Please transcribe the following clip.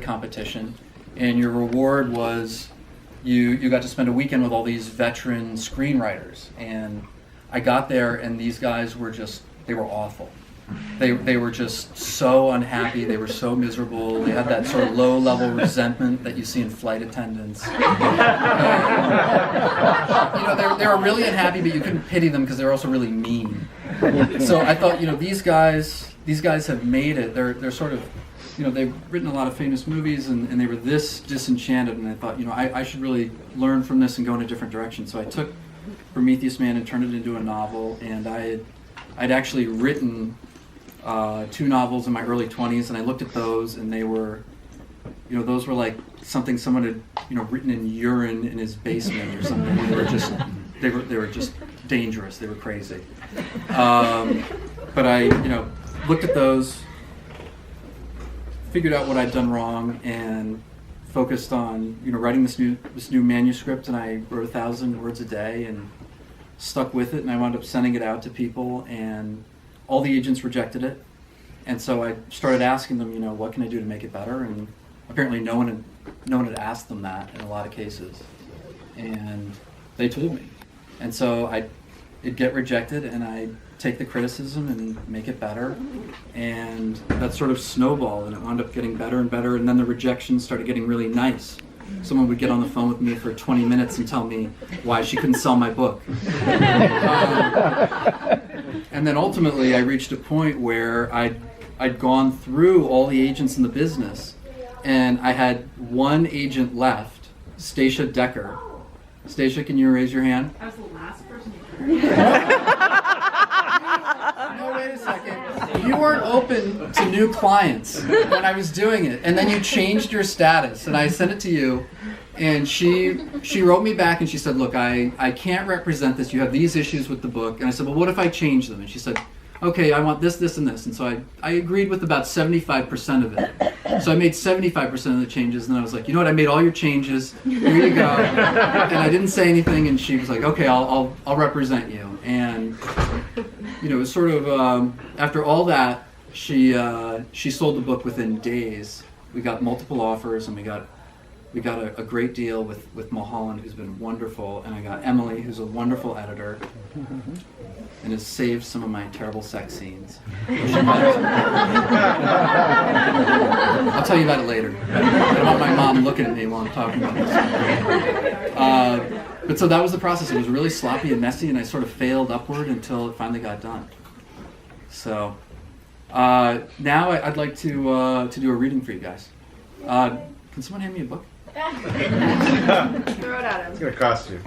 competition, and your reward was you got to spend a weekend with all these veteran screenwriters. And I got there, and these guys were they were awful. They were just so unhappy. They were so miserable. They had that sort of low-level resentment that you see in flight attendants. And, they were really unhappy, but you couldn't pity them because they were also really mean. So I thought, these guys have made it. They're sort of, they've written a lot of famous movies, and they were this disenchanted. And I thought, I should really learn from this and go in a different direction. So I took Prometheus Man and turned it into a novel, and I'd actually written 2 novels in my early 20s, and I looked at those, and they were, those were like something someone had, written in urine in his basement or something. They were just dangerous. They were crazy. But I, looked at those, figured out what I'd done wrong, and focused on, writing this new manuscript. And I wrote 1,000 words a day and stuck with it. And I wound up sending it out to people, and all the agents rejected it. And so I started asking them, what can I do to make it better? And apparently no one had asked them that in a lot of cases. And they told me. And so it'd get rejected, and I'd take the criticism and make it better. And that sort of snowballed, and it wound up getting better and better. And then the rejections started getting really nice. Someone would get on the phone with me for 20 minutes and tell me why she couldn't sell my book. And then ultimately I reached a point where I'd gone through all the agents in the business, and I had one agent left, Stacia Decker. Stacia, can you raise your hand? I was the last person to No, wait a second. You weren't open to new clients when I was doing it, and then you changed your status, and I sent it to you, and she wrote me back, and she said, look, I can't represent this. You have these issues with the book. And I said, well, what if I change them? And she said, okay, I want this, this, and this. And so I agreed with about 75% of it. So I made 75% of the changes, and then I was like, you know what, I made all your changes. Here you go. And I didn't say anything, and she was like, okay, I'll represent you. And it was sort of after all that, she sold the book within days. We got multiple offers, and we got a great deal with Mulholland, who's been wonderful, and I got Emily, who's a wonderful editor, and has saved some of my terrible sex scenes. I'll tell you about it later. I don't want my mom looking at me while I'm talking about this. But so that was the process. It was really sloppy and messy, and I sort of failed upward until it finally got done. So now I'd like to do a reading for you guys. Can someone hand me a book? Throw it at him. It's going to cost you.